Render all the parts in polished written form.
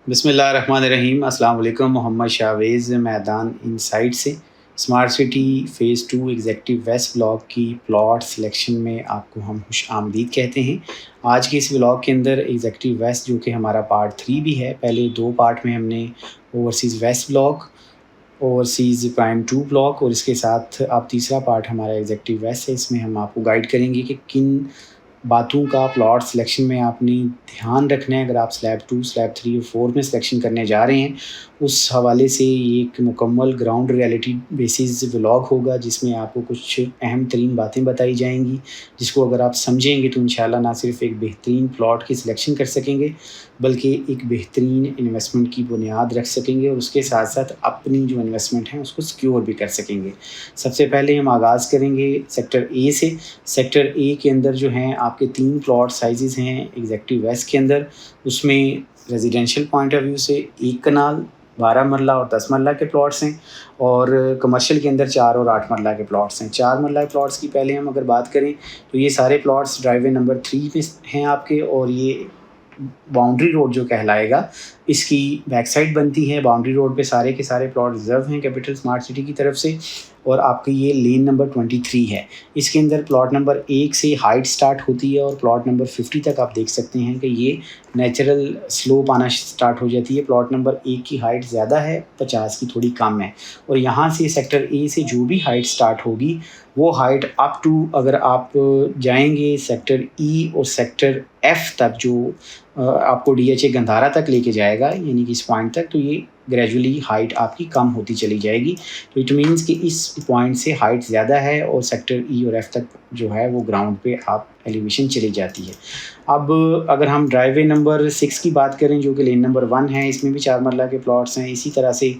बिस्मिल्लाहिर्रहमानिर्रहीम। अस्सलाम वालेकुम। मोहम्मद शावेज़ मैदान इनसाइट से smart city phase 2 executive west block की प्लॉट सिलेक्शन में आपको हम खुश आमदीद कहते हैं। आज के इस व्लॉग के अंदर एग्ज़ेक्टिव वेस्ट जो कि हमारा पार्ट 3 भी है, पहले 2 पार्ट में हमने overseas west block, overseas prime 2 block और इसके साथ अब तीसरा पार्ट हमारा एग्ज़ेक्टिव वेस्ट है। इसमें हम आपको गाइड करेंगे कि किन बातों का प्लॉट सिलेक्शन में आपने ध्यान रखना है। अगर आप स्लैब 2, स्लैब 3 और 4 में सिलेक्शन करने जा रहे हैं, उस हवाले से ये एक मुकम्मल ग्राउंड रियलिटी बेसिस व्लॉग होगा जिसमें आपको कुछ अहम तरीन बातें बताई जाएंगी, जिसको अगर आप समझेंगे तो इंशाल्लाह ना सिर्फ एक बेहतरीन प्लॉट की सिलेक्शन कर सकेंगे बल्कि एक बेहतरीन इन्वेस्टमेंट की बुनियाद रख सकेंगे और उसके साथ साथ अपनी जो इन्वेस्टमेंट है उसको सिक्योर भी कर सकेंगे। सबसे पहले हम आगाज़ करेंगे सेक्टर ए से। सेक्टर ए के अंदर जो हैं आपके 3 प्लॉट साइज़ हैं एग्ज़ेक्टिव वेस्ट के अंदर। उसमें रेजिडेंशियल पॉइंट ऑफ व्यू से 1 कनाल, 12 मरला और 10 मरला के प्लॉट्स हैं और कमर्शियल के अंदर 4 और 8 मरला के प्लॉट्स हैं। 4 मरला के प्लॉट्स की पहले हम अगर बात करें तो ये सारे प्लॉट्स ड्राइववे नंबर 3 पे हैं आपके, और ये बाउंड्री रोड जो कहलाएगा इसकी बैक साइड बनती है। बाउंड्री रोड पे सारे के सारे प्लॉट रिजर्व हैं कैपिटल स्मार्ट सिटी की तरफ से, और आपकी ये लेन नंबर 23 है। इसके अंदर प्लॉट नंबर 1 से हाइट स्टार्ट होती है और प्लॉट नंबर 50 तक आप देख सकते हैं कि ये नेचुरल स्लोप आना स्टार्ट हो जाती है। प्लॉट नंबर 1 की हाइट ज़्यादा है, 50 की थोड़ी कम है, और यहाँ से सेक्टर ए से जो भी हाइट स्टार्ट होगी वो हाइट अप टू, अगर आप जाएंगे सेक्टर ई और सेक्टर एफ़ तक, जो आपको DHA गंधारा तक लेके जाएगा, यानी कि इस पॉइंट तक, तो ये ग्रेजुअली हाइट आपकी कम होती चली जाएगी। तो इट मीन्स कि इस पॉइंट से हाइट ज़्यादा है और सेक्टर ई और एफ़ तक जो है वो ग्राउंड पे आप एलिवेशन चली जाती है। अब अगर हम ड्राइववे नंबर 6 की बात करें जो कि लेन नंबर 1 है, इसमें भी 4 मरला के प्लॉट्स हैं। इसी तरह से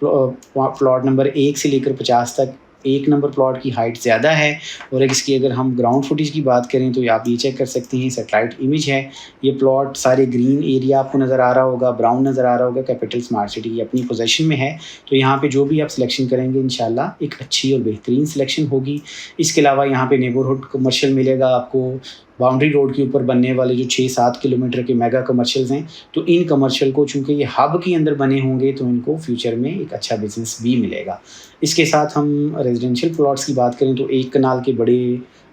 प्लॉट नंबर 1 से लेकर 50 तक 1 नंबर प्लॉट की हाइट ज़्यादा है, और इसकी अगर हम ग्राउंड फुटेज की बात करें तो आप ये चेक कर सकते हैं, सैटेलाइट इमेज है। ये प्लॉट सारे ग्रीन एरिया आपको नज़र आ रहा होगा, ब्राउन नज़र आ रहा होगा, कैपिटल स्मार्ट सिटी की अपनी पोजीशन में है। तो यहाँ पे जो भी आप सिलेक्शन करेंगे इंशाल्लाह एक अच्छी और बेहतरीन सिलेक्शन होगी। इसके अलावा यहाँ पे नेबरहुड कमर्शियल मिलेगा आपको। बाउंड्री रोड के ऊपर बनने वाले जो 6-7 किलोमीटर के मेगा कमर्शियल्स हैं, तो इन कमर्शियल को चूँकि ये हब के अंदर बने होंगे तो इनको फ्यूचर में एक अच्छा बिज़नेस भी मिलेगा। इसके साथ हम रेजिडेंशियल प्लॉट्स की बात करें तो 1 कनाल के बड़े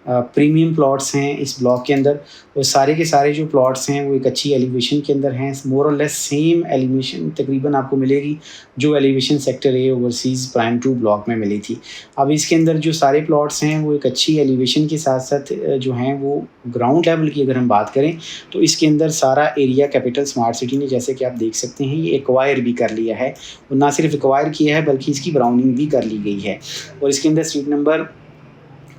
प्रीमियम प्लॉट्स हैं इस ब्लॉक के अंदर, और सारे के सारे जो प्लॉट्स हैं वो एक अच्छी एलिवेशन के अंदर हैं। मोर और लेस सेम एलिवेशन तकरीबन आपको मिलेगी जो elevation sector A overseas prime 2 block में मिली थी। अब इसके अंदर जो सारे प्लॉट्स हैं वो एक अच्छी एलिवेशन के साथ साथ जो हैं वो ग्राउंड लेवल की अगर हम बात करें तो इसके अंदर सारा एरिया कैपिटल स्मार्ट सिटी ने, जैसे कि आप देख सकते हैं, ये एक्वायर भी कर लिया है, और ना सिर्फ एक्वायर किया है बल्कि इसकी ब्राउनिंग भी कर ली गई है। और इसके अंदर स्ट्रीट नंबर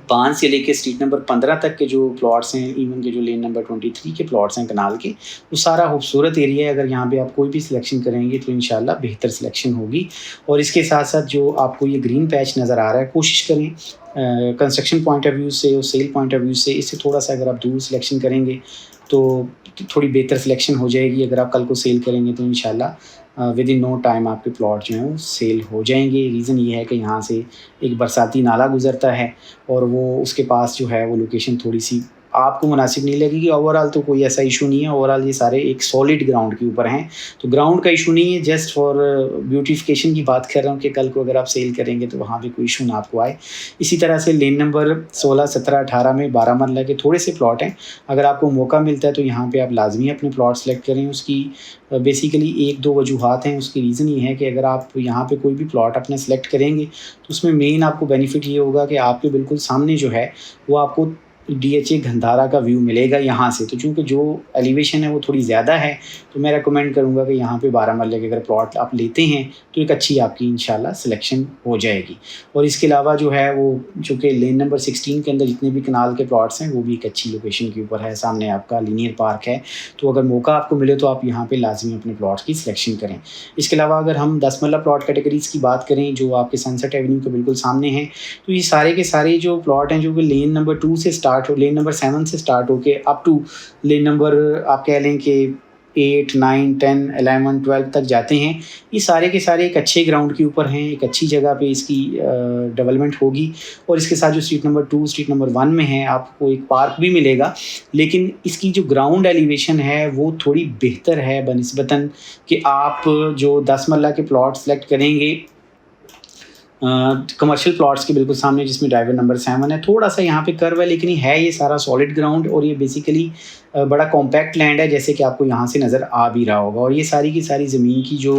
5 से लेकर स्ट्रीट नंबर 15 तक के जो प्लॉट्स हैं, इवन के जो लेन नंबर 23 के प्लॉट्स हैं कनाल के, वो सारा खूबसूरत एरिया है। अगर यहाँ पे आप कोई भी सिलेक्शन करेंगे तो इंशाल्लाह बेहतर सिलेक्शन होगी। और इसके साथ साथ जो आपको ये ग्रीन पैच नज़र आ रहा है, कोशिश करें कंस्ट्रक्शन पॉइंट ऑफ व्यू से और सेल पॉइंट ऑफ व्यू से इससे थोड़ा सा अगर आप दूर सिलेक्शन करेंगे तो थोड़ी बेहतर सिलेक्शन हो जाएगी। अगर आप कल को सेल करेंगे तो इंशाल्लाह विद इन नो टाइम आपके प्लॉट जो हैं वो सेल हो जाएंगे। रीज़न ये है कि यहाँ से एक बरसाती नाला गुज़रता है और वो उसके पास जो है वो लोकेशन थोड़ी सी आपको मुनासिब नहीं लगेगी। ओवरऑल तो कोई ऐसा इशू नहीं है, ओवरऑल ये सारे एक सॉलिड ग्राउंड के ऊपर हैं, तो ग्राउंड का इशू नहीं है। जस्ट फॉर ब्यूटिफिकेशन की बात कर रहा हूँ कि कल को अगर आप सेल करेंगे तो वहाँ पे कोई इशू ना आपको आए। इसी तरह से लेन नंबर 16, 17, 18 में 12 मरला के थोड़े से प्लॉट हैं। अगर आपको मौका मिलता है तो यहाँ पर आप लाजमी अपने प्लॉट सेलेक्ट करें। उसकी बेसिकली 1-2 वजूहात हैं। उसकी रीज़न ये है कि अगर आप यहाँ पे कोई भी प्लॉट अपना सेलेक्ट करेंगे तो उसमें मेन आपको बेनिफिट ये होगा कि आपके बिल्कुल सामने जो है वो आपको DHA गंधारा का व्यू मिलेगा यहाँ से। तो चूँकि जो एलिवेशन है वो थोड़ी ज़्यादा है तो मैं रेकमेंड करूँगा कि यहाँ पे 12 मरले के अगर प्लॉट आप लेते हैं तो एक अच्छी आपकी इंशाल्लाह सिलेक्शन हो जाएगी। और इसके अलावा जो है वो चूँकि लेन नंबर 16 के अंदर जितने भी कनाल के प्लॉट्स हैं वो भी एक अच्छी लोकेशन के ऊपर है। सामने आपका लीनियर पार्क है, तो अगर मौका आपको मिले तो आप यहाँ पर लाजमी अपने प्लॉट की सिलेक्शन करें। इसके अलावा अगर हम 10 मरला प्लॉट कैटेगरीज़ की बात करें जो आपके सनसेट एवेन्यू के बिल्कुल सामने हैं, तो ये सारे के सारे जो प्लॉट हैं जो कि लेन नंबर 2 से स्टार्ट हो, लेन नंबर 7 से स्टार्ट होके अप टू लेन नंबर आप कह लें कि 8, 9, 10, 11, 12 तक जाते हैं, ये सारे के सारे एक अच्छे ग्राउंड के ऊपर हैं, एक अच्छी जगह पे इसकी डेवलपमेंट होगी। और इसके साथ जो स्ट्रीट नंबर 2, स्ट्रीट नंबर 1 में है, आपको एक पार्क भी मिलेगा, लेकिन इसकी जो ग्राउंड एलिवेशन है वो थोड़ी बेहतर है बनिस्बतन कि आप जो 10 मरला के प्लॉट सेलेक्ट करेंगे कमर्शियल प्लॉट्स के बिल्कुल सामने, जिसमें ड्राइवर नंबर 7 है। थोड़ा सा यहाँ पे कर्व है, लेकिन ये सारा सॉलिड ग्राउंड और ये बेसिकली बड़ा कॉम्पैक्ट लैंड है, जैसे कि आपको यहाँ से नज़र आ भी रहा होगा। और ये सारी की सारी ज़मीन की जो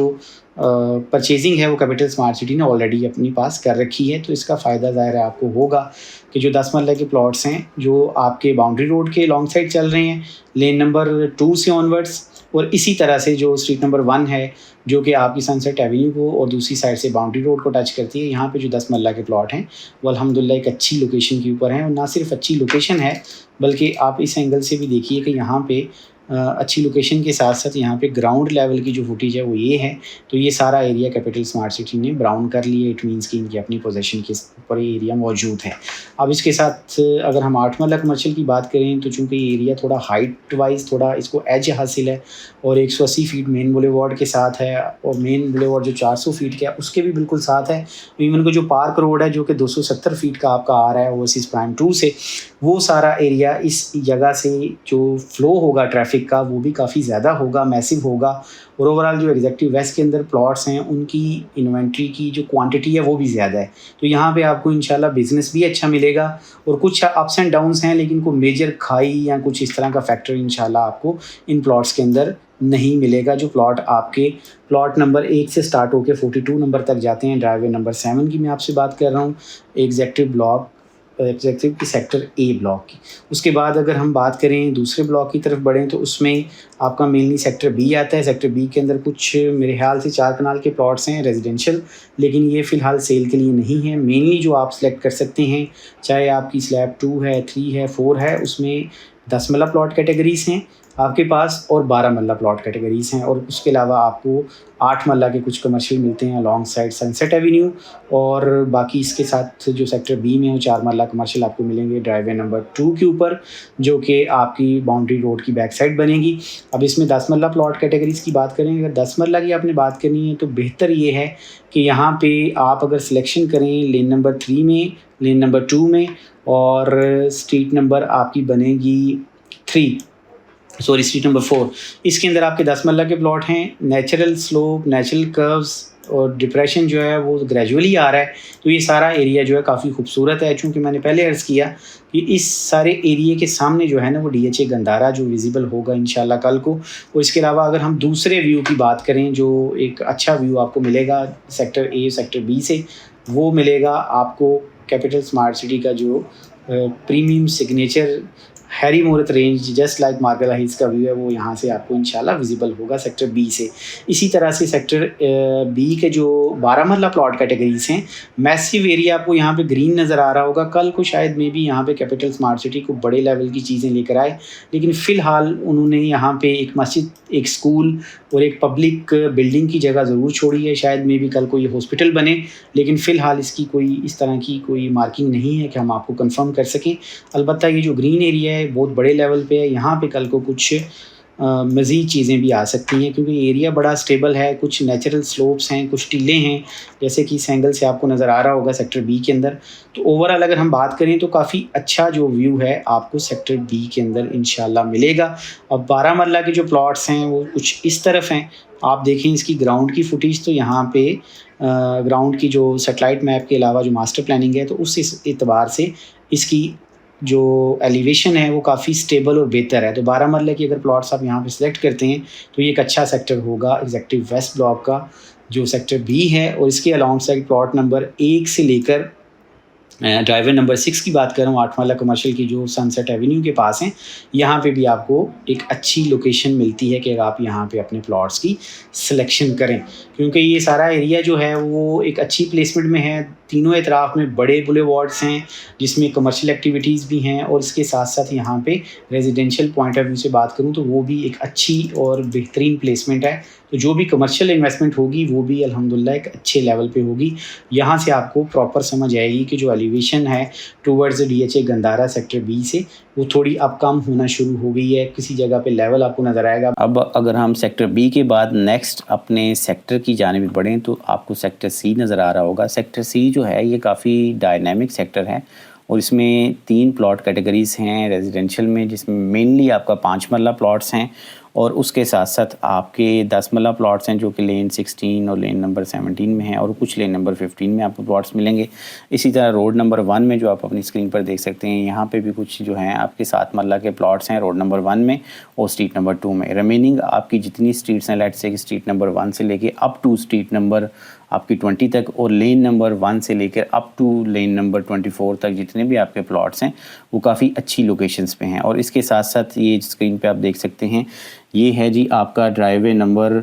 परचेजिंग है वो कैपिटल स्मार्ट सिटी ने ऑलरेडी अपनी पास कर रखी है, तो इसका फ़ायदा ज़ाहिर है आपको होगा कि जो 10 मरला के प्लॉट्स हैं जो आपके बाउंड्री रोड के लॉन्ग साइड चल रहे हैं, लेन नंबर 2 से ऑनवर्ड्स, और इसी तरह से जो स्ट्रीट नंबर 1 है जो कि आपकी सनसेट एवेन्यू को और दूसरी साइड से बाउंड्री रोड को टच करती है, यहाँ पे जो 10 मरला के प्लॉट हैं वो अल्हम्दुलिल्लाह एक अच्छी लोकेशन के ऊपर हैं। और ना सिर्फ अच्छी लोकेशन है, बल्कि आप इस एंगल से भी देखिए कि यहाँ पे अच्छी लोकेशन के साथ साथ यहाँ पे ग्राउंड लेवल की जो फुटेज है वो ये है। तो ये सारा एरिया कैपिटल स्मार्ट सिटी ने ब्राउन कर लिया, इट मीन्स कि इनकी अपनी पोजीशन के ऊपर ये एरिया मौजूद है। अब इसके साथ अगर हम 8 मरला कमर्शियल की बात करें तो चूँकि ये एरिया थोड़ा हाइट वाइज थोड़ा इसको एज हासिल है और 180 फीट मेन बुलेवार्ड के साथ है, और मेन बुलेवार्ड जो 400 फीट का है उसके भी बिल्कुल साथ है। इवन को जो पार्क रोड है जो कि 270 फीट का आपका आ रहा है ओवरसीज प्राइम 2 से, वो सारा एरिया इस जगह से जो फ्लो होगा ट्रैफिक का वो भी काफ़ी ज़्यादा होगा, मैसिव होगा। और ओवरऑल जो एग्जेक्टिव वेस्ट के अंदर प्लॉट्स हैं उनकी इन्वेंट्री की जो क्वांटिटी है वो भी ज़्यादा है, तो यहाँ पे आपको इंशाल्लाह बिज़नेस भी अच्छा मिलेगा। और कुछ अप्स एंड डाउन्स हैं, लेकिन कोई मेजर खाई या कुछ इस तरह का फैक्टर इंशाल्लाह आपको इन प्लॉट्स के अंदर नहीं मिलेगा। जो प्लॉट आपके प्लॉट नंबर 1 से स्टार्ट होकर 42 नंबर तक जाते हैं, ड्राइवे नंबर 7 की मैं आपसे बात कर रहा हूँ, एग्जेक्टिव की सेक्टर ए ब्लॉक की। उसके बाद अगर हम बात करें दूसरे ब्लॉक की तरफ बढ़ें तो उसमें आपका मेनली सेक्टर बी आता है। सेक्टर बी के अंदर कुछ मेरे ख्याल से 4 कनाल के प्लॉट्स हैं रेजिडेंशियल, लेकिन ये फ़िलहाल सेल के लिए नहीं है। मेनली जो आप सेलेक्ट कर सकते हैं, चाहे आपकी स्लैब 2 है, 3 है, 4 है, उसमें 10 मरला प्लॉट कैटेगरीज़ हैं आपके पास और 12 मरला प्लॉट कैटेगरीज़ हैं। और उसके अलावा आपको 8 मरला के कुछ कमर्शियल मिलते हैं लॉन्ग साइड सनसेट एवेन्यू, और बाकी इसके साथ जो सेक्टर बी में वो 4 मरला कमर्शियल आपको मिलेंगे ड्राइवे नंबर 2 के ऊपर, जो कि आपकी बाउंड्री रोड की बैक साइड बनेगी। अब इसमें 10 मरला प्लॉट कैटेगरीज़ की बात करें, अगर 10 मरला की आपने बात करनी है तो बेहतर ये है कि यहाँ पे आप अगर सिलेक्शन करें लेन नंबर 3 में, लेन नंबर 2 में, और स्ट्रीट नंबर आपकी बनेगी स्ट्रीट नंबर 4, इसके अंदर आपके 10 मरला के प्लॉट हैं। नेचुरल स्लोप, नेचुरल कर्व्स और डिप्रेशन जो है वो ग्रेजुअली आ रहा है, तो ये सारा एरिया जो है काफ़ी खूबसूरत है। चूँकि मैंने पहले अर्ज़ किया कि इस सारे एरिए के सामने जो है ना वो DHA गंदारा जो विजिबल होगा इंशाल्लाह कल को। और इसके अलावा अगर हम दूसरे व्यू की बात करें, जो एक अच्छा व्यू आपको मिलेगा सेक्टर ए, सेक्टर बी से, वो मिलेगा आपको कैपिटल स्मार्ट सिटी का जो प्रीमियम सिग्नेचर हैरी मोरत range just like Margalla hills का व्यू है, वो यहाँ से आपको इंशाल्लाह विजिबल होगा सेक्टर बी से। इसी तरह से सेक्टर बी के जो 12 मरला प्लॉट कैटेगरीज हैं, मैसिव एरिया आपको यहाँ पे ग्रीन नज़र आ रहा होगा। कल को शायद में भी यहाँ पे कैपिटल स्मार्ट सिटी को बड़े लेवल की चीज़ें लेकर आए, लेकिन फ़िलहाल उन्होंने यहाँ पे एक मस्जिद, एक स्कूल और एक पब्लिक बिल्डिंग की जगह ज़रूर छोड़ी है। शायद में भी कल को ये हॉस्पिटल बने, लेकिन फ़िलहाल इसकी कोई इस तरह की कोई मार्किंग नहीं है कि हम आपको कंफर्म कर सकें। अलबत्ता ये जो ग्रीन एरिया है बहुत बड़े लेवल पे है, यहाँ पे कल को कुछ मज़ीद चीज़ें भी आ सकती हैं, क्योंकि एरिया बड़ा स्टेबल है। कुछ नेचुरल स्लोप्स हैं, कुछ टीले हैं, जैसे कि इस एंगल से आपको नज़र आ रहा होगा सेक्टर बी के अंदर। तो ओवरऑल अगर हम बात करें तो काफ़ी अच्छा जो व्यू है आपको सेक्टर बी के अंदर इंशाल्लाह मिलेगा। अब 12 मरला के जो प्लॉट्स हैं वो कुछ इस तरफ हैं। आप देखें इसकी ग्राउंड की फुटेज, तो यहाँ पे ग्राउंड की जो सेटेलाइट मैप के अलावा जो मास्टर प्लानिंग है, तो उस एतबार से इसकी जो एलिवेशन है वो काफ़ी स्टेबल और बेहतर है। तो 12 मरले की अगर प्लॉट्स आप यहाँ पे सिलेक्ट करते हैं तो ये एक अच्छा सेक्टर होगा एग्जेक्टिव वेस्ट ब्लॉक का जो सेक्टर बी है। और इसके अलॉन्ग साइड प्लॉट नंबर 1 से लेकर ड्राइवर नंबर 6 की बात कर रहा हूँ, 8 मरला कमर्शियल की जो सनसेट एवेन्यू के पास हैं, यहाँ पे भी आपको एक अच्छी लोकेशन मिलती है कि आप यहाँ पे अपने प्लॉट्स की सिलेक्शन करें, क्योंकि ये सारा एरिया जो है वो एक अच्छी प्लेसमेंट में है। तीनों एतराफ़ में बड़े बुलेवार्ड्स हैं जिसमें कमर्शियल एक्टिविटीज़ भी हैं, और इसके साथ साथ यहाँ पे रेजिडेंशियल पॉइंट ऑफ व्यू से बात करूँ तो वो भी एक अच्छी और बेहतरीन प्लेसमेंट है تو جو بھی کمرشل انویسٹمنٹ ہوگی وہ بھی الحمدللہ ایک اچھے لیول پہ ہوگی. یہاں سے آپ کو پراپر سمجھ آئے گی کہ جو ایلیویشن ہے towards D H A Gandhara sector B سے وہ تھوڑی اب کم ہونا شروع ہو گئی ہے. کسی جگہ پہ لیول آپ کو نظر آئے گا. اب اگر ہم سیکٹر بی کے بعد نیکسٹ اپنے سیکٹر کی جانب بڑھیں تو آپ کو سیکٹر سی نظر آ رہا ہوگا. سیکٹر سی جو ہے یہ کافی ڈائنامک سیکٹر ہے اور اس میں 3 پلاٹ کیٹیگریز ہیں ریزیڈینشیل میں، جس میں مینلی آپ کا 5 مرلہ پلاٹس ہیں اور اس کے ساتھ ساتھ آپ کے 10 مرلہ پلاٹس ہیں جو کہ لین 16 اور لین نمبر 17 میں ہیں اور کچھ لین نمبر 15 میں آپ کو پلاٹس ملیں گے. اسی طرح روڈ نمبر 1 میں جو آپ اپنی اسکرین پر دیکھ سکتے ہیں یہاں پہ بھی کچھ جو ہیں آپ کے 7 مرلہ کے پلاٹس ہیں روڈ نمبر 1 میں اور اسٹریٹ نمبر 2 میں. ریمیننگ آپ کی جتنی اسٹریٹس ہیں لیٹ سے اسٹریٹ نمبر 1 سے لے کے اپ ٹو اسٹریٹ نمبر آپ کی 20 تک اور لین نمبر 1 سے لے کر اپ ٹو لین نمبر 24 تک جتنے بھی آپ کے پلاٹس ہیں وہ کافی اچھی لوکیشنز پہ ہیں. اور اس کے ساتھ ساتھ یہ اسکرین پہ آپ دیکھ سکتے ہیں یہ ہے جی آپ کا ڈرائیو وے نمبر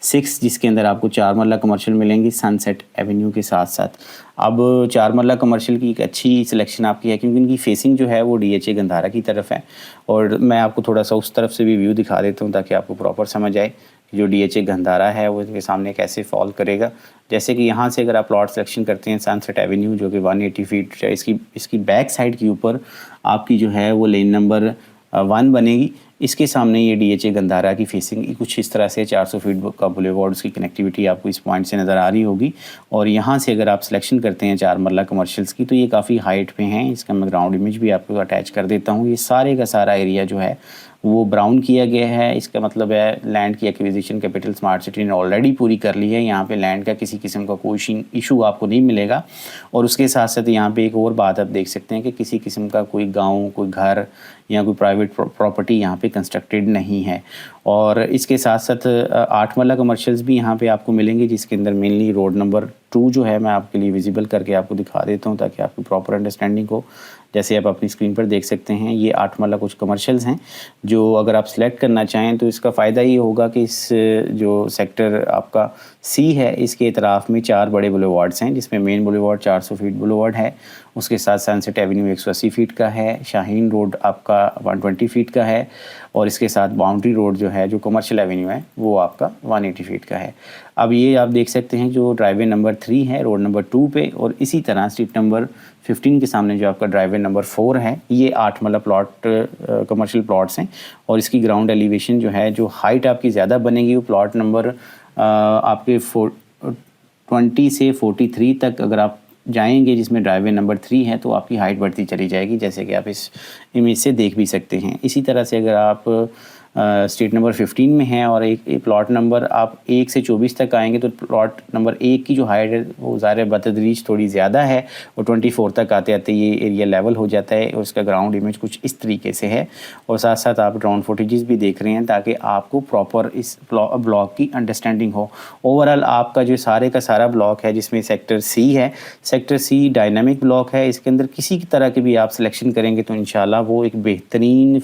6 جس کے اندر آپ کو 4 مرلہ کمرشل ملیں گی سن سیٹ ایونیو کے ساتھ ساتھ. اب 4 مرلہ کمرشل کی ایک اچھی سلیکشن آپ کی ہے کیونکہ ان کی فیسنگ جو ہے وہ ڈی ایچ اے گندھارا کی طرف ہے اور میں آپ کو تھوڑا سا اس طرف سے بھی ویو دکھا دیتا ہوں تاکہ آپ کو پراپر سمجھ آئے کہ جو ڈی ایچ اے گندھارا ہے وہ اس کے سامنے کیسے فال کرے گا. جیسے کہ یہاں سے اگر آپ پلاٹ سلیکشن کرتے ہیں سن سیٹ ایونیو جو کہ 180 فیٹ اس کی بیک سائڈ کے اوپر آپ کی جو ہے وہ لین نمبر 1 بنے گی. اس کے سامنے یہ ڈی ایچ اے گندھارا کی فیسنگ کچھ اس طرح سے 400 فیٹ کا بولیوارڈ اس کی کنیکٹیوٹی آپ کو اس پوائنٹ سے نظر آ رہی ہوگی. اور یہاں سے اگر آپ سلیکشن کرتے ہیں 4 مرلہ کمرشلز کی تو یہ کافی ہائٹ پہ ہیں. اس کا میں گراؤنڈ امیج بھی آپ کو اٹیچ کر دیتا ہوں. یہ سارے کا سارا ایریا جو ہے وہ براؤن کیا گیا ہے. اس کا مطلب ہے لینڈ کی ایکویزیشن کیپٹل اسمارٹ سٹی نے آلریڈی پوری کر لی ہے. یہاں پہ لینڈ کا کسی قسم کا کوئی ایشو آپ کو نہیں ملے گا. اور اس کے ساتھ ساتھ یہاں پہ ایک اور بات آپ دیکھ سکتے ہیں کہ کسی قسم کا کوئی گاؤں کوئی گھر یا کوئی پرائیویٹ پراپرٹی یہاں پہ کنسٹرکٹیڈ نہیں ہے. اور اس کے ساتھ ساتھ 8 مرلہ کمرشلز بھی یہاں پہ آپ کو ملیں گے جس کے اندر مینلی روڈ نمبر 2 جو ہے میں آپ کے لیے ویزیبل کر کے آپ کو دکھا دیتا ہوں تاکہ آپ کو پراپر انڈرسٹینڈنگ ہو. جیسے آپ اپنی اسکرین پر دیکھ سکتے ہیں یہ 8 مرلہ کچھ کمرشلز ہیں جو اگر آپ سلیکٹ کرنا چاہیں تو اس کا فائدہ یہ ہوگا کہ اس جو سیکٹر آپ کا سی ہے اس کے اطراف میں 4 بڑے بولیوارڈز ہیں جس میں مین بولیوارڈ 400 فیٹ بولیوارڈ ہے. اس کے ساتھ سن سیٹ ایونیو 180 فیٹ کا ہے. شاہین روڈ آپ کا 120 فیٹ کا ہے اور اس کے ساتھ باؤنڈری روڈ جو ہے جو کمرشل ایونیو ہے وہ آپ کا 180 فیٹ کا ہے. اب یہ آپ دیکھ سکتے ہیں جو ڈرائیو وے نمبر 3 ہے روڈ نمبر 2 پہ اور اسی طرح اسٹریٹ نمبر 15 کے سامنے جو آپ کا ڈرائیو وے نمبر 4 ہے یہ 8 مرلہ پلاٹ کمرشل پلاٹس ہیں. اور اس کی گراؤنڈ ایلیویشن جو ہے جو ہائٹ آپ کی زیادہ بنے گی وہ پلاٹ نمبر آپ کے 20 سے 43 تک اگر آپ جائیں گے جس میں ڈرائیو وے نمبر 3 ہے تو آپ کی ہائٹ بڑھتی چلی جائے گی جیسے کہ آپ اس امیج سے دیکھ بھی سکتے ہیں. اسی طرح سے اگر آپ اسٹریٹ نمبر 15 میں ہیں اور ایک پلاٹ نمبر آپ 1 سے 24 تک آئیں گے تو پلاٹ نمبر 1 کی جو ہائٹ ہے وہ ظاہر بتدریج تھوڑی زیادہ ہے اور 24 تک آتے آتے یہ ایریا لیول ہو جاتا ہے اور اس کا گراؤنڈ امیج کچھ اس طریقے سے ہے. اور ساتھ ساتھ آپ ڈرون فوٹیجز بھی دیکھ رہے ہیں تاکہ آپ کو پراپر اس بلاک کی انڈرسٹینڈنگ ہو. اوورآل آپ کا جو سارے کا سارا بلاک ہے جس میں سیکٹر سی ہے سیکٹر سی ڈائنامک بلاک ہے. اس کے اندر کسی طرح کی بھی آپ سلیکشن کریں گے تو انشاءاللہ وہ ایک بہترین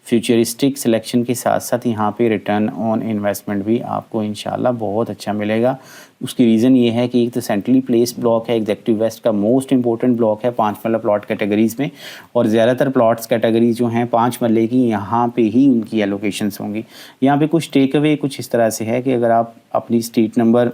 فیوچرسٹک سلیکشن کے ساتھ ساتھ یہاں پہ ریٹرن آن انویسٹمنٹ بھی آپ کو انشاءاللہ بہت اچھا ملے گا. اس کی ریزن یہ ہے کہ ایک تو سینٹرلی پلیس بلاک ہے ایگزیکٹو ویسٹ کا موسٹ امپورٹنٹ بلاک ہے 5 مرلہ پلاٹ کیٹیگریز میں اور زیادہ تر پلاٹس کیٹیگریز جو ہیں 5 مرلے کی یہاں پہ ہی ان کی ایلوکیشنز ہوں گی. یہاں پہ کچھ ٹیک اوے کچھ اس طرح سے ہے کہ اگر آپ اپنی اسٹریٹ نمبر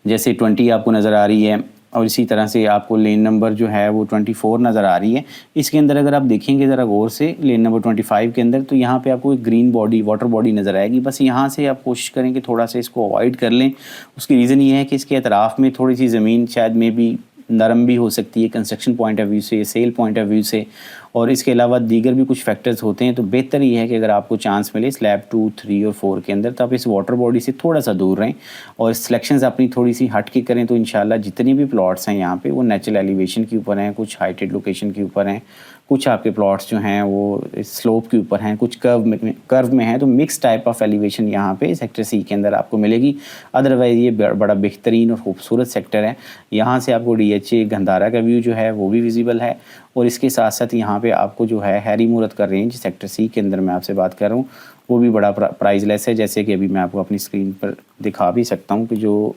جیسے 20 آپ کو نظر آ رہی ہے اور اسی طرح سے آپ کو لین نمبر جو ہے وہ 24 نظر آ رہی ہے. اس کے اندر اگر آپ دیکھیں گے ذرا غور سے لین نمبر 25 کے اندر تو یہاں پہ آپ کو ایک گرین باڈی واٹر باڈی نظر آئے گی. بس یہاں سے آپ کوشش کریں کہ تھوڑا سا اس کو اوائڈ کر لیں. اس کی ریزن یہ ہے کہ اس کے اطراف میں تھوڑی سی زمین شاید میں بھی نرم بھی ہو سکتی ہے کنسٹرکشن پوائنٹ آف ویو سے سیل پوائنٹ آف ویو سے اور اس کے علاوہ دیگر بھی کچھ فیکٹرز ہوتے ہیں. تو بہتر یہ ہے کہ اگر آپ کو چانس ملے سلیب 2 3 اور 4 کے اندر تو آپ اس واٹر باڈی سے تھوڑا سا دور رہیں اور سلیکشنز اپنی تھوڑی سی ہٹ کے کریں تو انشاءاللہ جتنی بھی پلاٹس ہیں یہاں پہ وہ نیچرل ایلیویشن کے اوپر ہیں کچھ ہائٹڈ لوکیشن کے اوپر ہیں کچھ آپ کے پلاٹس جو ہیں وہ سلوپ کے اوپر ہیں کچھ کرو میں ہیں. تو مکس ٹائپ آف ایلیویشن یہاں پہ سیکٹر سی کے اندر آپ کو ملے گی. ادروائز یہ بڑا بہترین اور خوبصورت سیکٹر ہے. یہاں سے آپ کو ڈی ایچ اے گندھارا کا ویو جو ہے وہ بھی ویزیبل ہے اور اس کے ساتھ ساتھ یہاں پہ آپ کو جو ہے ہیری مورت کا رینج سیکٹر سی کے اندر میں آپ سے بات کر رہا ہوں وہ بھی بڑا پرائز لیس ہے. جیسے کہ ابھی میں آپ کو اپنی اسکرین پر دکھا بھی سکتا ہوں کہ جو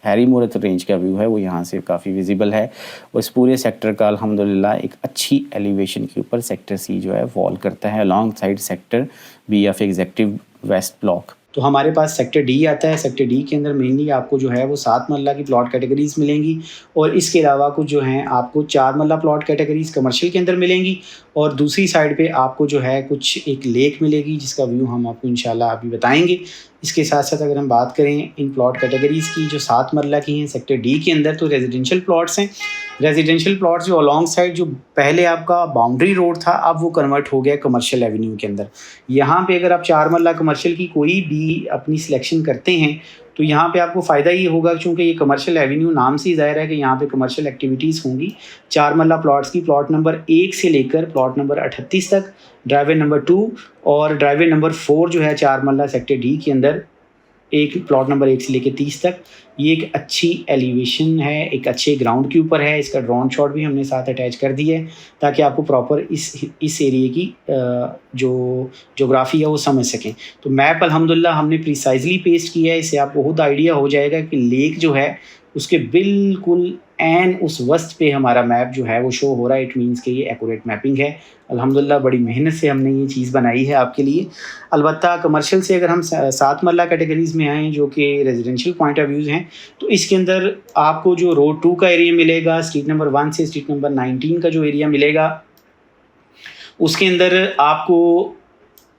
ہیری مورت رینج کا ویو ہے وہ یہاں سے کافی ویزیبل ہے اور اس پورے سیکٹر کا الحمدللہ ایک اچھی ایلیویشن کے اوپر سیکٹر سی جو ہے فال کرتا ہے alongside sector B of executive west block. तो हमारे पास सेक्टर डी आता है। सेक्टर डी के अंदर मेनली आपको जो है वो 7 मरला की प्लॉट कैटेगरीज़ मिलेंगी और इसके अलावा कुछ जो हैं आपको 4 मरला प्लॉट कैटेगरीज़ कमर्शियल के अंदर मिलेंगी और दूसरी साइड पे आपको जो है कुछ एक लेक मिलेगी जिसका व्यू हम आपको इंशाल्लाह अभी बताएंगे। इसके साथ साथ अगर हम बात करें इन प्लॉट कैटेगरीज़ की जो 7 मरला की हैं सेक्टर डी के अंदर, तो रेजिडेंशियल प्लॉट्स हैं। रेजिडेंशियल प्लॉट्स जो अलॉन्ग साइड जो पहले आपका बाउंड्री रोड था, अब वो कन्वर्ट हो गया कमर्शियल एवेन्यू के अंदर। यहाँ पे अगर आप 4 मरला कमर्शियल की कोई भी अपनी सिलेक्शन करते हैं तो यहाँ पे आपको फ़ायदा ये होगा क्योंकि ये कमर्शियल एवेन्यू नाम से ही ज़ाहिर है कि यहाँ पे कमर्शियल एक्टिविटीज़ होंगी। 4 मरला प्लॉट्स की प्लॉट नंबर 1 से लेकर प्लॉट नंबर 38 तक, ड्राइवे नंबर 2 और ड्राइवे नंबर 4 जो है 4 मरला सेक्टर डी के अंदर एक प्लॉट नंबर 1 से लेकर 30 तक। ये एक अच्छी एलिवेशन है, एक अच्छे ग्राउंड के ऊपर है। इसका ड्रोन शॉट भी हमने साथ अटैच कर दिया है ताकि आपको प्रॉपर इस एरिया की जो जोग्राफी है वो समझ सकें। तो मैप अल्हम्दुलिल्लाह हमने प्रिसाइजली पेस्ट किया है, इससे आपको खुद आइडिया हो जाएगा कि लेक जो है उसके बिल्कुल एन उस वस्त पे हमारा मैप जो है वो शो हो रहा है। इट मीन्स कि ये एक्यूरेट मैपिंग है। अल्हम्दुलिल्लाह बड़ी मेहनत से हमने ये चीज़ बनाई है आपके लिए। अलबत्ता कमर्शियल से अगर हम 7 मरला कैटेगरीज़ में आएँ जो कि रेजिडेंशियल पॉइंट ऑफ व्यूज़ हैं, तो इसके अंदर आपको जो रोड 2 का एरिया मिलेगा, स्ट्रीट नंबर 1 से स्ट्रीट नंबर 19 का जो एरिया मिलेगा, उसके अंदर आपको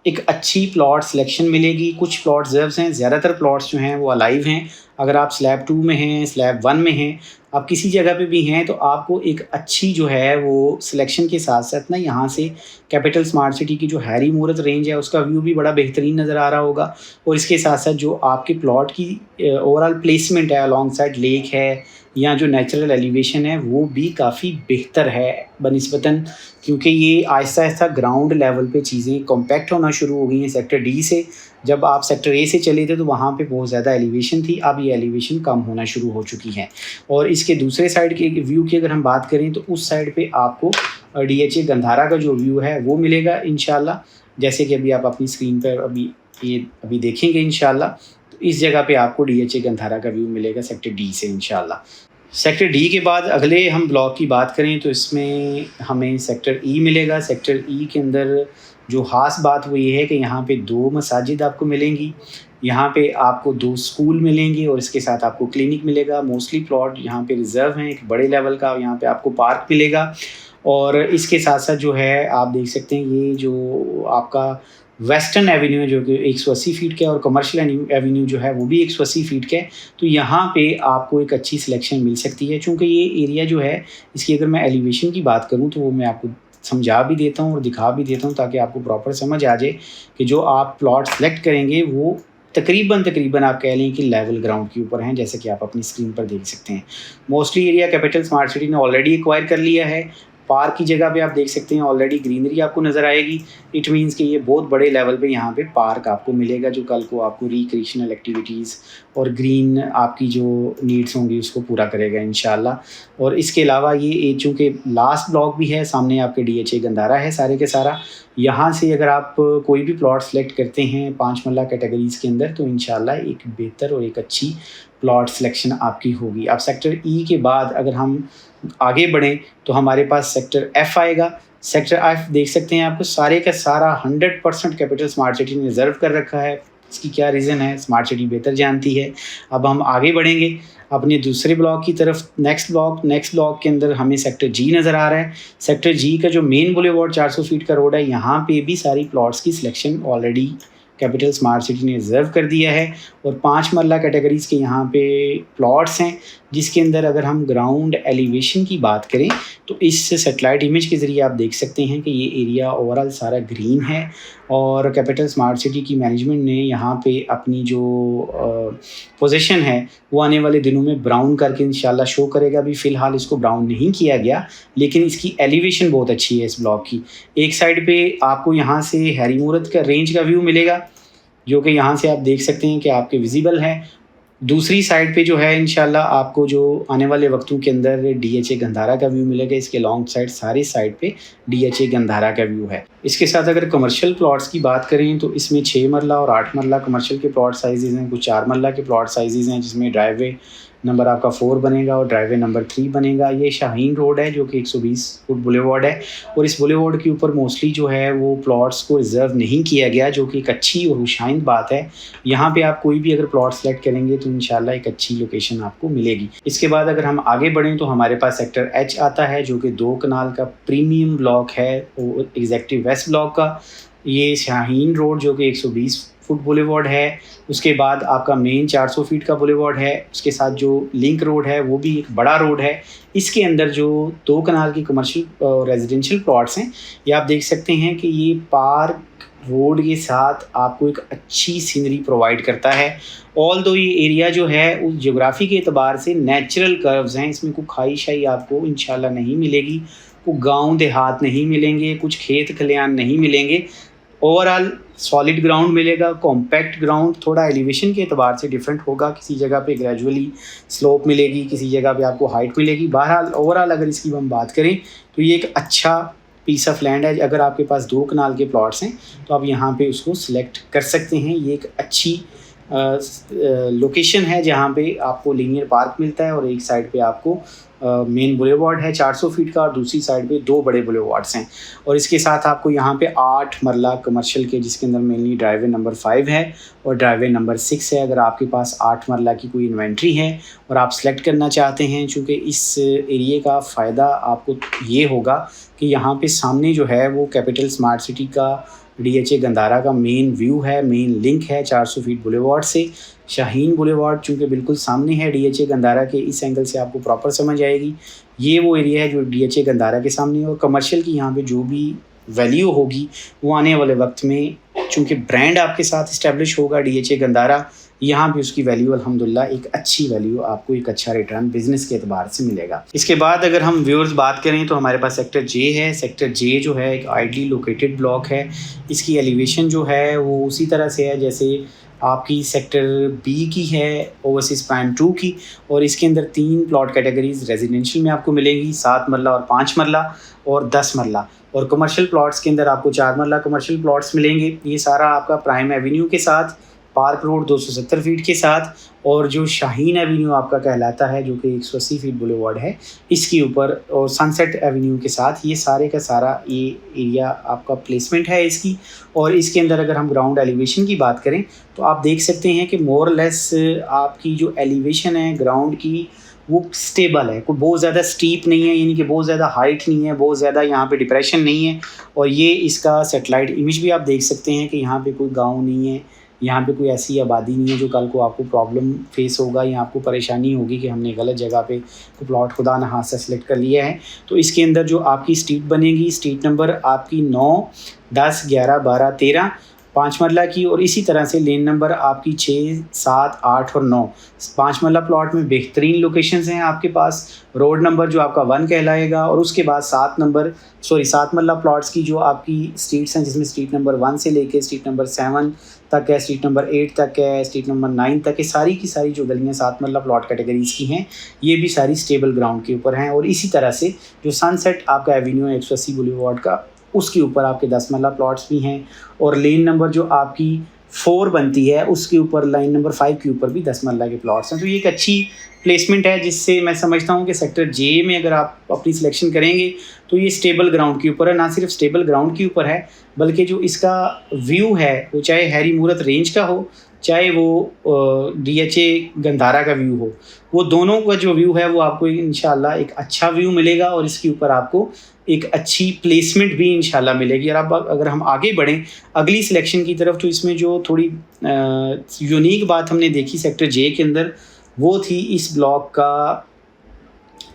एक अच्छी प्लॉट सिलेक्शन मिलेगी। कुछ प्लॉट रिजर्व्स हैं, ज़्यादातर प्लॉट्स जो हैं वो अलाइव हैं। अगर आप स्लैब 2 में हैं, स्लैब 1 में हैं, आप किसी जगह पे भी हैं, तो आपको एक अच्छी जो है वो सिलेक्शन के साथ साथ ना यहाँ से कैपिटल स्मार्ट सिटी की जो हैरी मूरत रेंज है उसका व्यू भी बड़ा बेहतरीन नज़र आ रहा होगा। और इसके साथ साथ जो आपके प्लॉट की ओवरऑल प्लेसमेंट है, अलॉन्ग साइड लेक है या जो नेचुरल एलिवेशन है वो भी काफ़ी बेहतर है बनिस्बतन, क्योंकि ये आहिस्ता आहिस्ता ग्राउंड लेवल पे चीज़ें कॉम्पैक्ट होना शुरू हो गई हैं सेक्टर डी से। जब आप सेक्टर ए से चले थे तो वहाँ पे बहुत ज़्यादा एलिवेशन थी, अब ये एलिवेशन कम होना शुरू हो चुकी है। और इसके दूसरे साइड के व्यू की अगर हम बात करें तो उस साइड पे आपको DHA गंधारा का जो व्यू है वो मिलेगा इंशाल्लाह, जैसे कि अभी आप अपनी स्क्रीन पर अभी देखेंगे इंशाल्लाह। तो इस जगह पे आपको DHA गंधारा का व्यू मिलेगा सेक्टर डी से इंशाल्लाह। सेक्टर डी के बाद अगले हम ब्लॉक की बात करें तो इसमें हमें सेक्टर ई मिलेगा। सेक्टर ई के अंदर जो ख़ास बात वो ये है कि यहाँ पे 2 मसाजिद आपको मिलेंगी, यहाँ पे आपको 2 स्कूल मिलेंगे और इसके साथ आपको क्लिनिक मिलेगा। मोस्टली प्लॉट यहाँ पे रिज़र्व हैं एक बड़े लेवल का, यहाँ पे आपको पार्क मिलेगा। और इसके साथ साथ जो है आप देख सकते हैं ये जो आपका वेस्टर्न एवेन्यू है जो कि 180 फीट का है और कमर्शियल एवेन्यू जो है वो भी 180 फीट का है। तो यहाँ पे आपको एक अच्छी सिलेक्शन मिल सकती है। चूँकि ये एरिया जो है इसकी अगर मैं एलिवेशन की बात करूँ तो वो मैं आपको समझा भी देता हूँ और दिखा भी देता हूँ ताकि आपको प्रॉपर समझ आ जाए कि जो आप प्लॉट सेलेक्ट करेंगे वो तकरीबन आप कह लें कि लेवल ग्राउंड के ऊपर हैं, जैसे कि आप अपनी स्क्रीन पर देख सकते हैं। Mostly area capital smart city ने ऑलरेडी एक्वायर कर लिया है। पार्क की जगह पे आप देख सकते हैं ऑलरेडी ग्रीनरी आपको नज़र आएगी। इट मीन्स कि ये बहुत बड़े लेवल पे यहाँ पे पार्क आपको मिलेगा जो कल को आपको रिक्रिएशनल एक्टिविटीज़ और ग्रीन आपकी जो नीड्स होंगी उसको पूरा करेगा इंशाल्लाह। और इसके अलावा ये चूँकि लास्ट ब्लॉक भी है, सामने आपके DHA गंधारा है सारे के सारा। यहाँ से अगर आप कोई भी प्लॉट सेलेक्ट करते हैं 5 मरला कैटेगरीज़ के अंदर तो इंशाल्लाह एक बेहतर और एक अच्छी प्लॉट सिलेक्शन आपकी होगी। अब सेक्टर ई के बाद अगर हम आगे बढ़ें तो हमारे पास सेक्टर F आएगा। सेक्टर F देख सकते हैं आपको सारे का सारा 100% कैपिटल स्मार्ट सिटी ने रिज़र्व कर रखा है। इसकी क्या रीज़न है, स्मार्ट सिटी बेहतर जानती है। अब हम आगे बढ़ेंगे अपने दूसरे ब्लॉक की तरफ। नेक्स्ट ब्लॉक के अंदर हमें सेक्टर G नज़र आ रहा है। सेक्टर G का जो मेन बुलेवार्ड 400 फीट का रोड है, यहाँ पे भी सारी प्लॉट्स की selection already capital smart city ने रिज़र्व कर दिया है। और 5 मरला कैटेगरीज़ के यहाँ पे प्लॉट्स हैं जिसके अंदर अगर हम ग्राउंड एलिवेशन की बात करें तो इस सैटेलाइट इमेज के ज़रिए आप देख सकते हैं कि ये एरिया ओवरऑल सारा ग्रीन है। और कैपिटल स्मार्ट सिटी की मैनेजमेंट ने यहाँ पे अपनी जो पोजीशन है वो आने वाले दिनों में ब्राउन करके इंशाल्लाह शो करेगा। अभी फ़िलहाल इसको ब्राउन नहीं किया गया, लेकिन इसकी एलिवेशन बहुत अच्छी है इस ब्लॉक की। एक साइड पे आपको यहाँ से हैरी मूरत का रेंज का व्यू मिलेगा जो कि यहाँ से आप देख सकते हैं कि आपके विजिबल है। दूसरी साइड पे जो है इंशाल्लाह आपको जो आने वाले वक्तों के अंदर DHA गंधारा का व्यू मिलेगा। इसके लॉन्ग साइड सारी साइड पे DHA गंधारा का व्यू है। इसके साथ अगर कमर्शियल प्लॉट्स की बात करें तो इसमें 6 मरला और 8 मरला कमर्शियल के प्लॉट साइजेज़ हैं, कुछ 4 मरला के प्लॉट साइजेज़ हैं जिसमें ड्राइववे नंबर आपका 4 बनेगा और ड्राइवे नंबर 3 बनेगा। ये शाहीन रोड है जो कि 120 फुट बुलेवार्ड है और इस बुलेवार्ड के ऊपर मोस्टली जो है वो प्लॉट्स को रिज़र्व नहीं किया गया, जो कि एक अच्छी और खुशाइंद बात है। यहाँ पे आप कोई भी अगर प्लॉट सेलेक्ट करेंगे तो इंशाल्लाह एक अच्छी लोकेशन आपको मिलेगी। इसके बाद अगर हम आगे बढ़ें तो हमारे पास सेक्टर एच आता है जो कि 2 कनाल का प्रीमियम ब्लॉक है, एग्जेक्टिव वेस्ट ब्लॉक का। ये शाहीन रोड जो कि 120 फुट बुलेवार्ड है, उसके बाद आपका मेन 400 फीट का बुलेवार्ड है, उसके साथ जो लिंक रोड है वो भी एक बड़ा रोड है। इसके अंदर जो 2 कनाल की कमर्शियल और रेजिडेंशियल प्लॉट्स हैं, ये आप देख सकते हैं कि ये पार्क रोड के साथ आपको एक अच्छी सीनरी प्रोवाइड करता है। ऑल दो ये एरिया जो है उस ज्योग्राफी के एतबार से नेचुरल कर्व्स हैं, इसमें कोई खाई शाई आपको इंशाल्लाह नहीं मिलेगी, कोई गाँव देहात नहीं मिलेंगे, कुछ खेत खलियान नहीं मिलेंगे। ओवरऑल सॉलिड ग्राउंड मिलेगा, कॉम्पैक्ट ग्राउंड, थोड़ा एलिवेशन के एतबार से डिफरेंट होगा, किसी जगह पे ग्रेजुअली स्लोप मिलेगी, किसी जगह पे आपको हाइट मिलेगी। बहरहाल ओवरऑल अगर इसकी हम बात करें तो ये एक अच्छा पीस ऑफ लैंड है। अगर आपके पास 2 कनाल के प्लॉट्स हैं तो आप यहाँ पे उसको सिलेक्ट कर सकते हैं। ये एक अच्छी लोकेशन है जहाँ पे आपको लीनियर पार्क मिलता है और एक साइड पे आपको मेन बुलेवार्ड है 400 फीट का और दूसरी साइड पे 2 बड़े बुलेवार्ड्स हैं। और इसके साथ आपको यहाँ पे 8 मरला कमर्शियल के, जिसके अंदर मेनली ड्राइवे नंबर 5 है और ड्राइवे नंबर 6 है। अगर आपके पास 8 मरला की कोई इन्वेंट्री है और आप सेलेक्ट करना चाहते हैं, चूँकि इस एरिए का फ़ायदा आपको ये होगा कि यहाँ पे सामने जो है वो कैपिटल स्मार्ट सिटी का DHA गंदारा का मेन व्यू है, मेन लिंक है 400 फीट बुलेवार्ड से। शाहीन बुलेवार्ड चूँकि बिल्कुल सामने है DHA गंदारा के, इस एंगल से आपको प्रॉपर समझ आएगी। ये वो एरिया है जो DHA गंदारा के सामने है और कमर्शियल की यहाँ पे जो भी वैल्यू होगी वो आने वाले वक्त में, चूँकि ब्रांड आपके साथ इस्टेब्लिश होगा DHA गंदारा, यहाँ पे उसकी वैल्यू अल्हम्दुलिल्लाह एक अच्छी वैल्यू, आपको एक अच्छा रिटर्न बिजनेस के एतबार से मिलेगा। इसके बाद अगर हम व्यूअर्स बात करें तो हमारे पास सेक्टर जे है। सेक्टर जे जो है एक आइडली लोकेटेड ब्लॉक है। इसकी एलिवेशन जो है वो उसी तरह से है जैसे आपकी सेक्टर बी की है, ओवरसीज प्लान 2 की। और इसके अंदर 3 प्लॉट कैटेगरीज रेजिडेंशियल में आपको मिलेंगी, 7 मरला और 5 मरला और 10 मरला। और कमर्शियल प्लॉट्स के अंदर आपको 4 मरला कमर्शियल प्लॉट्स मिलेंगे। ये सारा आपका प्राइम एवेन्यू के साथ, पार्क रोड 270 फीट के साथ, और जो शाहीन एवेन्यू आपका कहलाता है जो कि 180 फीट बुलेवार्ड है, इसके ऊपर, और सनसेट एवेन्यू के साथ, ये सारे का सारा ये एरिया आपका प्लेसमेंट है इसकी। और इसके अंदर अगर हम ग्राउंड एलिवेशन की बात करें तो आप देख सकते हैं कि मोर लेस आपकी जो एलिवेशन है ग्राउंड की वो स्टेबल है, कोई बहुत ज़्यादा स्टीप नहीं है, यानी कि बहुत ज़्यादा हाइट नहीं है, बहुत ज़्यादा यहाँ पे डिप्रेशन नहीं है। और ये इसका सेटेलाइट इमेज भी आप देख सकते हैं कि यहाँ पे कोई गांव नहीं है, यहाँ पे कोई ऐसी आबादी नहीं है जो कल को आपको प्रॉब्लम फेस होगा या आपको परेशानी होगी कि हमने गलत जगह पे कोई प्लॉट खुदा न हाथ से सेलेक्ट कर लिया है। तो इसके अंदर जो आपकी स्ट्रीट बनेगी, स्ट्रीट नंबर आपकी 9, 10, 11, 12, 13 5 मरला की, और इसी तरह से लेन नंबर आपकी 6, 7, 8 और 9। 5 मरला प्लॉट में बेहतरीन लोकेशंस हैं आपके पास। रोड नंबर जो आपका 1 कहलाएगा, और उसके बाद 7 मरला प्लॉट्स की जो आपकी स्ट्रीट्स हैं, जिसमें स्ट्रीट नंबर 1 से लेके स्ट्रीट नंबर 7 तक है, स्ट्रीट नंबर 8 तक है, स्ट्रीट नंबर 9 तक है, सारी की सारी जो गलियाँ 7 मरला प्लॉट कैटेगरीज की हैं, ये भी सारी स्टेबल ग्राउंड के ऊपर हैं। और इसी तरह से जो सनसेट आपका एवेन्यू है 180 बुलेवार्ड का, उसके ऊपर आपके 10 मरला प्लॉट्स भी हैं। और लेन नंबर जो आपकी 4 बनती है उसके ऊपर, लाइन नंबर 5 के ऊपर भी 10 मरला के प्लॉट्स हैं। तो ये एक अच्छी प्लेसमेंट है, जिससे मैं समझता हूँ कि सेक्टर जे में अगर आप अपनी सिलेक्शन करेंगे तो ये स्टेबल ग्राउंड के ऊपर है। ना सिर्फ स्टेबल ग्राउंड के ऊपर है, बल्कि जो इसका व्यू है वो चाहे हैरी मूरत रेंज का हो, चाहे वो DHA गंधारा का व्यू हो, वो दोनों का जो व्यू है वो आपको इंशाल्लाह एक अच्छा व्यू मिलेगा। और इसके ऊपर आपको एक अच्छी प्लेसमेंट भी इंशाल्लाह मिलेगी। और अब अगर हम आगे बढ़ें अगली सिलेक्शन की तरफ, तो इसमें जो थोड़ी यूनिक बात हमने देखी सेक्टर जे के अंदर, वो थी इस ब्लॉक का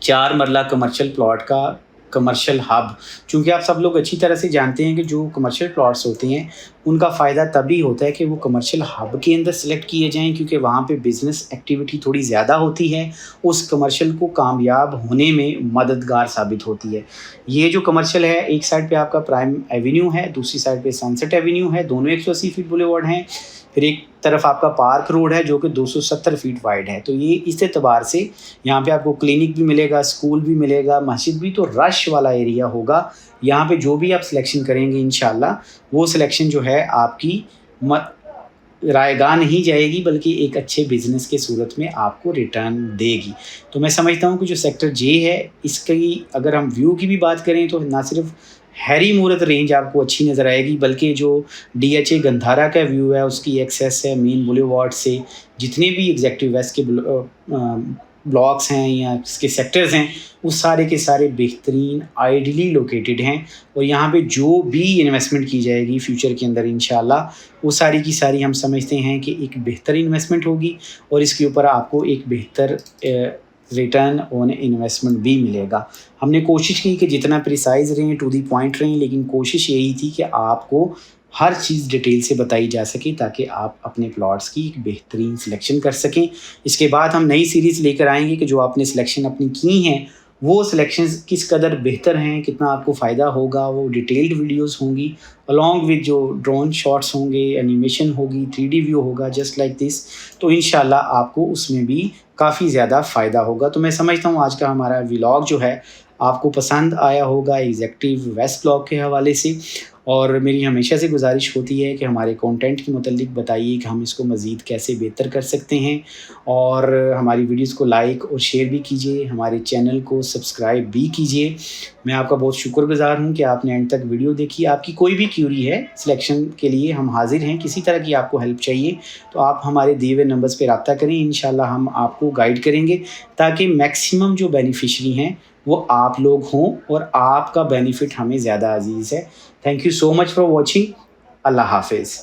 4 मरला कमर्शियल प्लॉट का कमर्शियल हब। चूँकि आप सब लोग अच्छी तरह से जानते हैं कि जो कमर्शियल प्लॉट्स होते हैं उनका फ़ायदा तभी होता है कि वो कमर्शियल हब के अंदर सेलेक्ट किए जाएं, क्योंकि वहाँ पे बिज़नेस एक्टिविटी थोड़ी ज़्यादा होती है, उस कमर्शियल को कामयाब होने में मददगार साबित होती है। ये जो कमर्शियल है, एक साइड पे आपका प्राइम एवेन्यू है, दूसरी साइड पे सनसेट एवेन्यू है, दोनों 180 फीट बुलेवार्ड हैं। फिर एक तरफ आपका पार्क रोड है जो कि 270 फीट वाइड है। तो ये इस एतबार से यहाँ पे आपको क्लिनिक भी मिलेगा, स्कूल भी मिलेगा, मस्जिद भी, तो रश वाला एरिया होगा। यहाँ पे जो भी आप सिलेक्शन करेंगे इंशाल्लाह वो सिलेक्शन जो है आपकी रायगा नहीं जाएगी बल्कि एक अच्छे बिज़नेस के सूरत में आपको रिटर्न देगी। तो मैं समझता हूँ कि जो सेक्टर जे है इसकी अगर हम व्यू की भी बात करें तो ना सिर्फ हैरी मूरत रेंज आपको अच्छी नज़र आएगी बल्कि जो DHA गंधारा का व्यू है उसकी एक्सेस है मेन बुलेवार्ड से जितने भी एग्जेक्टिव वेस्ट के ब्लॉक्स हैं या इसके सेक्टर्स हैं वो सारे के सारे बेहतरीन आइडियली लोकेटेड हैं और यहाँ पे जो भी इन्वेस्टमेंट की जाएगी फ्यूचर के अंदर इंशाल्लाह वो सारी की सारी हम समझते हैं कि एक बेहतर इन्वेस्टमेंट होगी और इसके ऊपर आपको एक बेहतर रिटर्न ऑन इन्वेस्टमेंट भी मिलेगा। हमने कोशिश की कि जितना प्रिसाइज रहें टू दी पॉइंट रहें लेकिन कोशिश यही थी कि आपको हर चीज़ डिटेल से बताई जा सके ताकि आप अपने प्लॉट्स की एक बेहतरीन सिलेक्शन कर सकें। इसके बाद हम नई सीरीज़ लेकर आएंगे कि जो आपने सिलेक्शन अपनी की हैं वो सिलेक्शंस किस कदर बेहतर हैं, कितना आपको फ़ायदा होगा, वो डिटेल्ड वीडियोस होंगी अलॉन्ग विद जो ड्रोन शॉट्स होंगे, एनिमेशन होगी, 3D व्यू होगा जस्ट लाइक दिस। तो इंशाल्लाह आपको उसमें भी काफ़ी ज़्यादा फ़ायदा होगा। तो मैं समझता हूँ आज का हमारा व्लॉग जो है आपको पसंद आया होगा एग्जेक्टिव वेस्ट ब्लॉक के हवाले से और मेरी हमेशा से गुजारिश होती है कि हमारे कंटेंट के मुतालिक बताइए कि हम इसको मज़ीद कैसे बेहतर कर सकते हैं और हमारी वीडियोस को लाइक और शेयर भी कीजिए, हमारे चैनल को सब्सक्राइब भी कीजिए। मैं आपका बहुत शुक्रगुजार हूँ कि आपने एंड तक वीडियो देखी। आपकी कोई भी क्यूरी है सिलेक्शन के लिए हम हाजिर हैं, किसी तरह की आपको हेल्प चाहिए तो आप हमारे दिए हुए नंबर्स पर रब्ता करें, इंशाल्लाह हम आपको गाइड करेंगे ताकि मैक्सिमम जो बेनिफिशरी हैं वो आप लोग हों और आपका बेनिफिट हमें ज़्यादा अजीज़ है। Thank you so much for watching. अल्लाह हाफिज़।